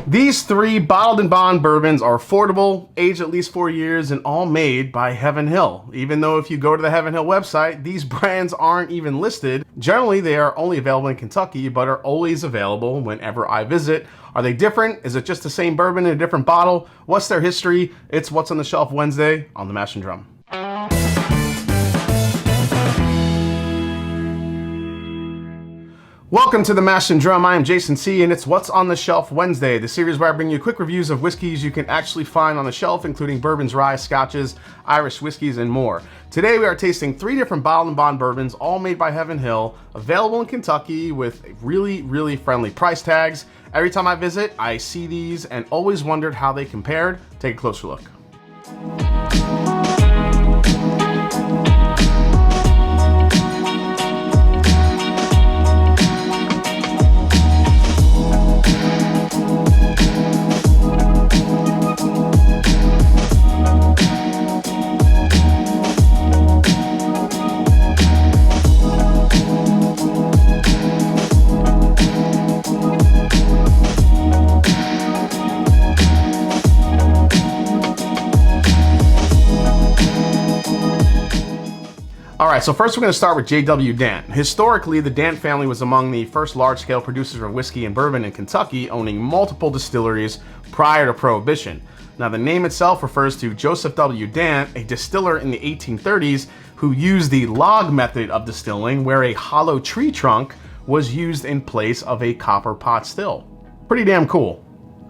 These three bottled and bond bourbons are affordable, aged at least 4 years, and all made by Heaven Hill. Even though if you go to the Heaven Hill website, these brands aren't even listed. Generally, they are only available in Kentucky, but are always available whenever I visit. Are they different? Is it just the same bourbon in a different bottle? What's their history? It's What's on the Shelf Wednesday on The Mash and Drum. Welcome to The Mash and Drum. I am Jason C, and it's What's on the Shelf Wednesday, the series where I bring you quick reviews of whiskeys you can actually find on the shelf, including bourbons, rye, scotches, Irish whiskeys, and more. Today we are tasting three different bottled and bond bourbons, all made by Heaven Hill, available in Kentucky with really friendly price tags. Every time I visit, I see these and always wondered how they compared. Take a closer look. Alright, so first we're going to start with J.W. Dant. Historically, the Dant family was among the first large-scale producers of whiskey and bourbon in Kentucky, owning multiple distilleries prior to Prohibition. Now, the name itself refers to Joseph W. Dant, a distiller in the 1830s who used the log method of distilling, where a hollow tree trunk was used in place of a copper pot still. Pretty damn cool.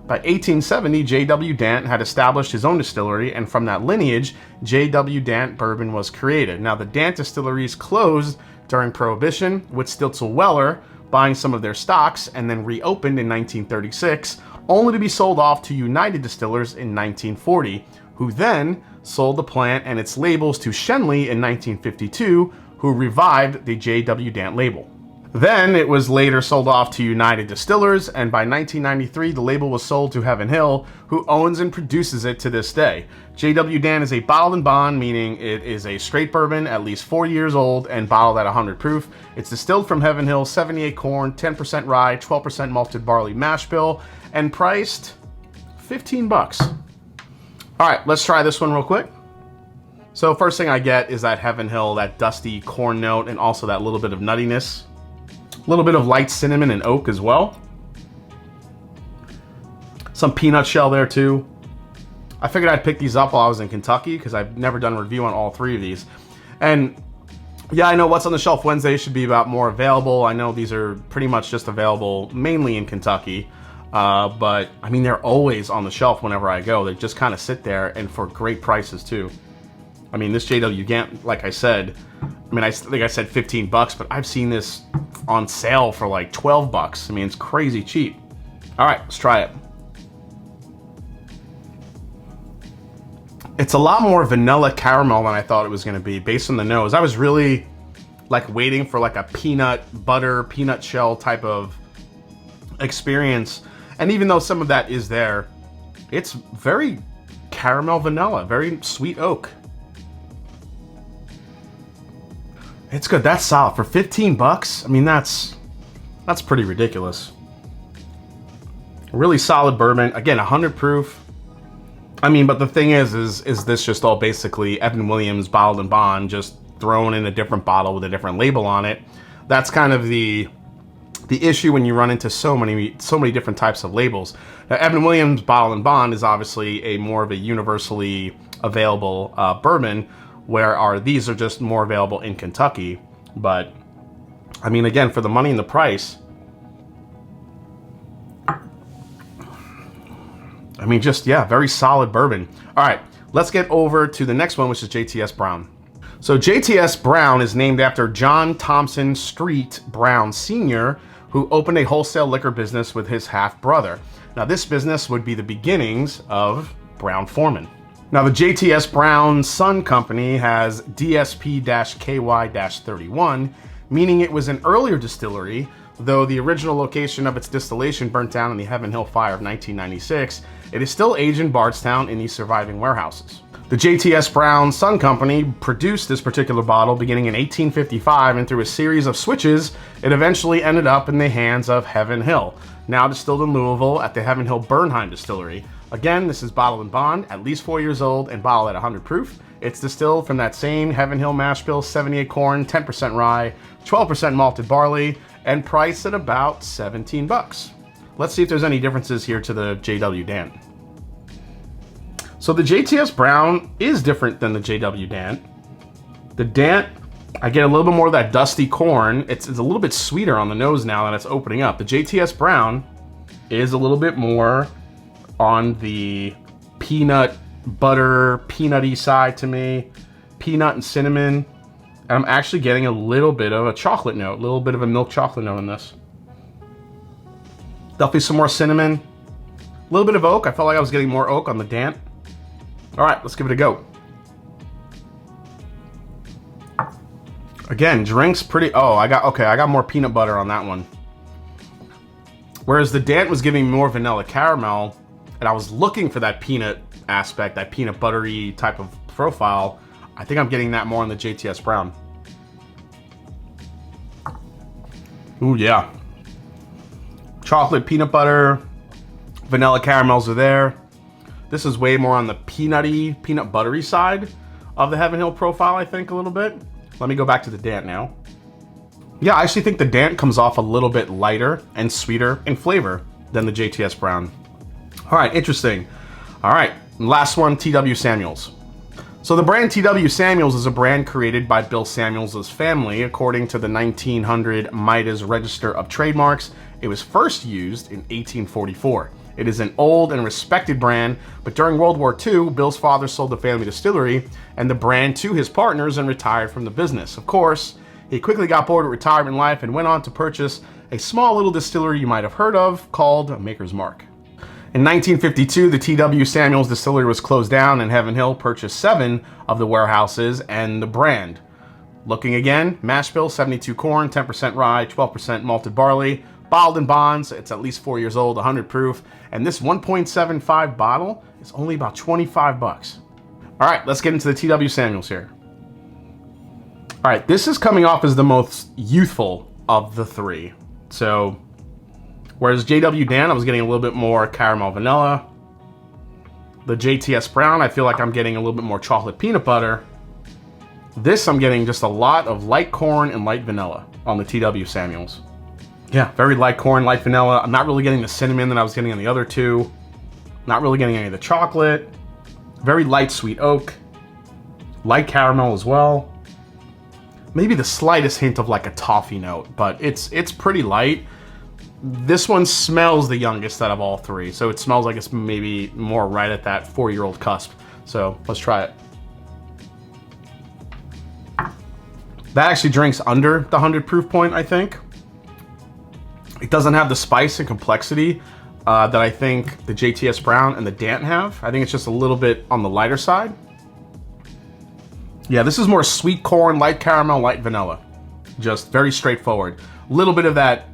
By 1870, J.W. Dant had established his own distillery, and from that lineage, J.W. Dant Bourbon was created. Now, the Dant distilleries closed during Prohibition, with Stitzel Weller buying some of their stocks, and then reopened in 1936, only to be sold off to United Distillers in 1940, who then sold the plant and its labels to Schenley in 1952, who revived the J.W. Dant label. Then it was later sold off to United Distillers, and by 1993 the label was sold to Heaven Hill, who owns and produces it to this day. J.W. Dant is a bottled and bond, meaning it is a straight bourbon, at least 4 years old, and bottled at 100 proof. It's distilled from Heaven Hill, 78 corn, 10% rye, 12% malted barley mash bill, and priced $15. Alright, let's try this one real quick. So first thing I get is that Heaven Hill, that dusty corn note, and also that little bit of nuttiness. A little bit of light cinnamon and oak as well. Some peanut shell there too. I figured I'd pick these up while I was in Kentucky because I've never done a review on all three of these. And yeah, I know What's on the Shelf Wednesday should be about more available. I know these are pretty much just available mainly in Kentucky. But I mean, they're always on the shelf whenever I go. They just kind of sit there, and for great prices too. I mean, this J.W. Dant, like I said, I think I said $15, but I've seen this on sale for like $12. I mean, it's crazy cheap. All right, let's try it. It's a lot more vanilla caramel than I thought it was going to be based on the nose. I was really like waiting for like a peanut butter, peanut shell type of experience. And even though some of that is there, it's very caramel vanilla, very sweet oak. It's good. That's solid for $15. I mean, that's pretty ridiculous. Really solid bourbon. Again, 100 proof. I mean, but the thing is this just all basically Evan Williams bottled and bond, just thrown in a different bottle with a different label on it. That's kind of the issue when you run into so many different types of labels. Now, Evan Williams bottled and bond is obviously a more of a universally available bourbon, where these are just more available in Kentucky. But I mean, again, for the money and the price, I mean, just, yeah, very solid bourbon. All right, let's get over to the next one, which is JTS Brown. So JTS Brown is named after John Thompson Street Brown Sr., who opened a wholesale liquor business with his half-brother. Now, this business would be the beginnings of Brown-Forman. Now, the JTS Brown Son Company has DSP-KY-31, meaning it was an earlier distillery, though the original location of its distillation burnt down in the Heaven Hill fire of 1996. It is still aged in Bardstown in these surviving warehouses. The JTS Brown Son Company produced this particular bottle beginning in 1855, and through a series of switches, it eventually ended up in the hands of Heaven Hill, now distilled in Louisville at the Heaven Hill Bernheim Distillery. Again, this is bottled in bond, at least 4 years old, and bottled at 100 proof. It's distilled from that same Heaven Hill mash bill, 78 corn, 10% rye, 12% malted barley, and priced at about 17 bucks. Let's see if there's any differences here to the JW Dant. So the JTS Brown is different than the JW Dant. The Dant, I get a little bit more of that dusty corn. It's a little bit sweeter on the nose now that it's opening up. The JTS Brown is a little bit more on the peanut butter, peanutty side to me. Peanut and cinnamon. And I'm actually getting a little bit of a chocolate note, a little bit of a milk chocolate note in this. Definitely some more cinnamon. A little bit of oak. I felt like I was getting more oak on the Dant. All right, let's give it a go. Again, drinks pretty, I got more peanut butter on that one. Whereas the Dant was giving more vanilla caramel, and I was looking for that peanut aspect, that peanut buttery type of profile. I think I'm getting that more on the JTS Brown. Ooh, yeah. Chocolate, peanut butter, vanilla caramels are there. This is way more on the peanutty, peanut buttery side of the Heaven Hill profile, I think, a little bit. Let me go back to the Dant now. Yeah, I actually think the Dant comes off a little bit lighter and sweeter in flavor than the JTS Brown. All right, interesting. All right, last one, T.W. Samuels. So the brand T.W. Samuels is a brand created by Bill Samuels' family. According to the 1900 Midas Register of Trademarks, it was first used in 1844. It is an old and respected brand, but during World War II, Bill's father sold the family distillery and the brand to his partners and retired from the business. Of course, he quickly got bored with retirement life and went on to purchase a small little distillery you might have heard of called Maker's Mark. In 1952, the T.W. Samuels distillery was closed down and Heaven Hill purchased 7 of the warehouses and the brand. Looking again, mash bill, 72 corn, 10% rye, 12% malted barley, bottled in bonds. It's at least 4 years old, 100 proof, and this 1.75 bottle is only about 25 bucks. All right, let's get into the T.W. Samuels here. All right, this is coming off as the most youthful of the three. So, whereas JW Dant, I was getting a little bit more caramel vanilla. The JTS Brown, I feel like I'm getting a little bit more chocolate peanut butter. This, I'm getting just a lot of light corn and light vanilla on the T.W. Samuels. Yeah, very light corn, light vanilla. I'm not really getting the cinnamon that I was getting on the other two. Not really getting any of the chocolate. Very light sweet oak. Light caramel as well. Maybe the slightest hint of like a toffee note, but it's pretty light. This one smells the youngest out of all three, so it smells like it's maybe more right at that 4-year-old cusp. So let's try it. That actually drinks under the 100 proof point, I think. It doesn't have the spice and complexity that I think the JTS Brown and the Dant have. I think it's just a little bit on the lighter side. Yeah, this is more sweet corn, light caramel, light vanilla. Just very straightforward. A little bit of that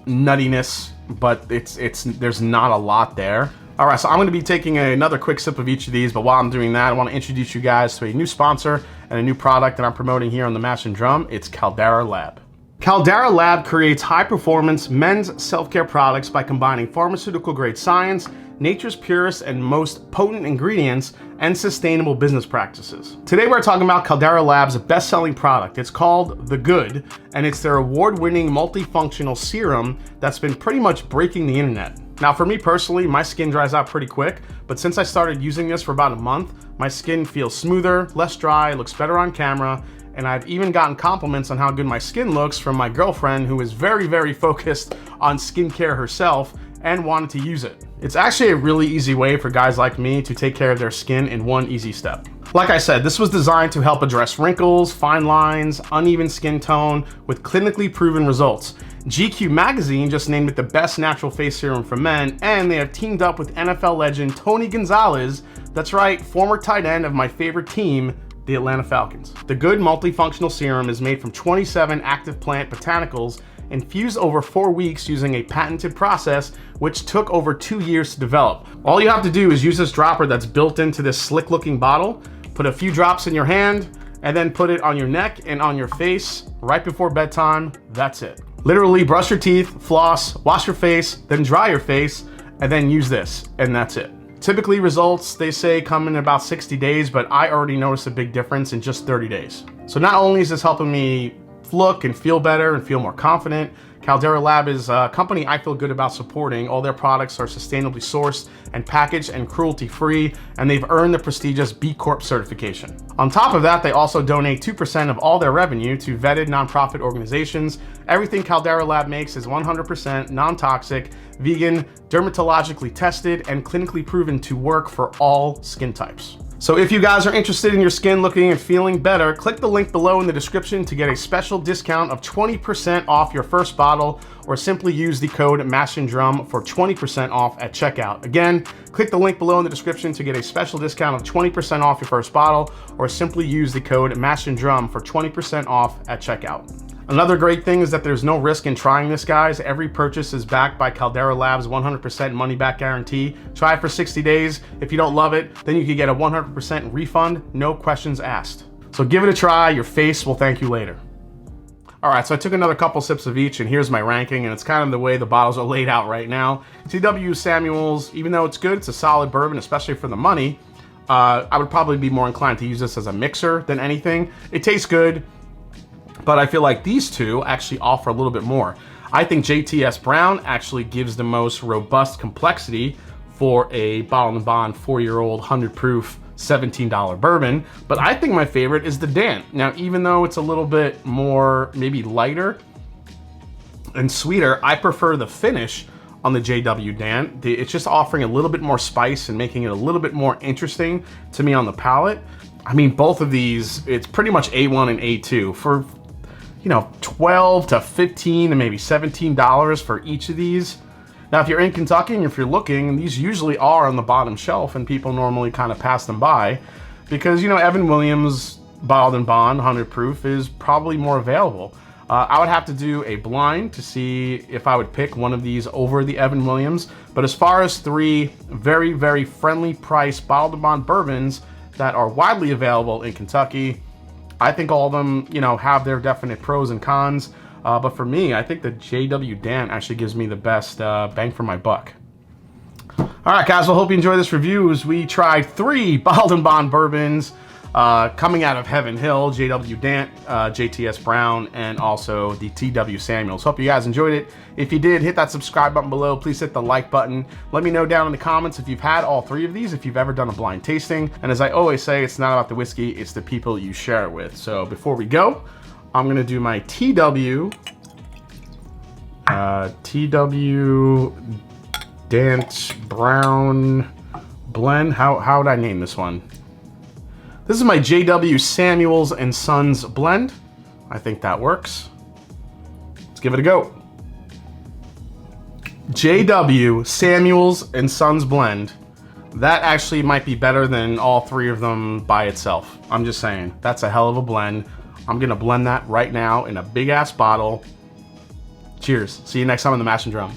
nuttiness, but there's not a lot there. All right, so I'm going to be taking another quick sip of each of these, but while I'm doing that, I want to introduce you guys to a new sponsor and a new product that I'm promoting here on the Mash and Drum. It's Caldera Lab. Caldera Lab creates high-performance men's self-care products by combining pharmaceutical-grade science, nature's purest and most potent ingredients, and sustainable business practices. Today we're talking about Caldera Lab's best-selling product. It's called The Good, and it's their award-winning multifunctional serum that's been pretty much breaking the internet. Now for me personally, my skin dries out pretty quick, but since I started using this for about a month, my skin feels smoother, less dry, looks better on camera, and I've even gotten compliments on how good my skin looks from my girlfriend, who is very, very focused on skincare herself and wanted to use it. It's actually a really easy way for guys like me to take care of their skin in one easy step. Like I said, this was designed to help address wrinkles, fine lines, uneven skin tone with clinically proven results. GQ magazine just named it the best natural face serum for men, and they have teamed up with NFL legend Tony Gonzalez, that's right, former tight end of my favorite team, the Atlanta Falcons. The Good multifunctional serum is made from 27 active plant botanicals infused over 4 weeks using a patented process which took over 2 years to develop. All you have to do is use this dropper that's built into this slick looking bottle, put a few drops in your hand, and then put it on your neck and on your face right before bedtime. That's it. Literally brush your teeth, floss, wash your face, then dry your face, and then use this, and that's it. Typically results, they say, come in about 60 days, but I already noticed a big difference in just 30 days. So not only is this helping me look and feel better and feel more confident, Caldera Lab is a company I feel good about supporting. All their products are sustainably sourced and packaged and cruelty-free, and they've earned the prestigious B Corp certification. On top of that, they also donate 2% of all their revenue to vetted nonprofit organizations. Everything Caldera Lab makes is 100% non-toxic, vegan, dermatologically tested, and clinically proven to work for all skin types. So if you guys are interested in your skin looking and feeling better, click the link below in the description to get a special discount of 20% off your first bottle, or simply use the code MASHANDDRUM for 20% off at checkout. Again, click the link below in the description to get a special discount of 20% off your first bottle, or simply use the code MASHANDDRUM for 20% off at checkout. Another great thing is that there's no risk in trying this, guys. Every purchase is backed by Caldera Lab's 100% money back guarantee. Try it for 60 days. If you don't love it, then you can get a 100% refund, no questions asked. So give it a try. Your face will thank you later. All right, so I took another couple sips of each, and here's my ranking, and it's kind of the way the bottles are laid out right now. T.W. Samuel's, even though it's good, it's a solid bourbon, especially for the money. I would probably be more inclined to use this as a mixer than anything. It tastes good, but I feel like these two actually offer a little bit more. I think JTS Brown actually gives the most robust complexity for a Bottled & Bond 4-year-old 100 proof $17 bourbon, but I think my favorite is the Dant. Now, even though it's a little bit more maybe lighter and sweeter, I prefer the finish on the JW Dant. It's just offering a little bit more spice and making it a little bit more interesting to me on the palate. I mean, both of these, it's pretty much A1 and A2 for, you know, $12 to $15 to maybe $17 for each of these. Now, if you're in Kentucky and if you're looking, these usually are on the bottom shelf, and people normally kind of pass them by because, you know, Evan Williams Bottled & Bond 100 proof is probably more available. I would have to do a blind to see if I would pick one of these over the Evan Williams. But as far as three very, very friendly price Bottled & Bond bourbons that are widely available in Kentucky, I think all of them, you know, have their definite pros and cons. But for me, I think the JW Dant actually gives me the best bang for my buck. All right, guys, well, hope you enjoyed this review as we tried 3 Bottled & Bond bourbons coming out of Heaven Hill, JW Dant, JTS Brown, and also the TW Samuels. Hope you guys enjoyed it. If you did, hit that subscribe button below. Please hit the like button. Let me know down in the comments if you've had all 3 of these, if you've ever done a blind tasting. And as I always say, it's not about the whiskey, it's the people you share it with. So before we go, I'm gonna do my TW Dant Brown blend. How would I name this one? This is my JW Samuels and Sons blend. I think that works. Let's give it a go. JW Samuels and Sons blend. That actually might be better than all 3 of them by itself. I'm just saying, that's a hell of a blend. I'm gonna blend that right now in a big ass bottle. Cheers. See you next time on the Mash and Drum.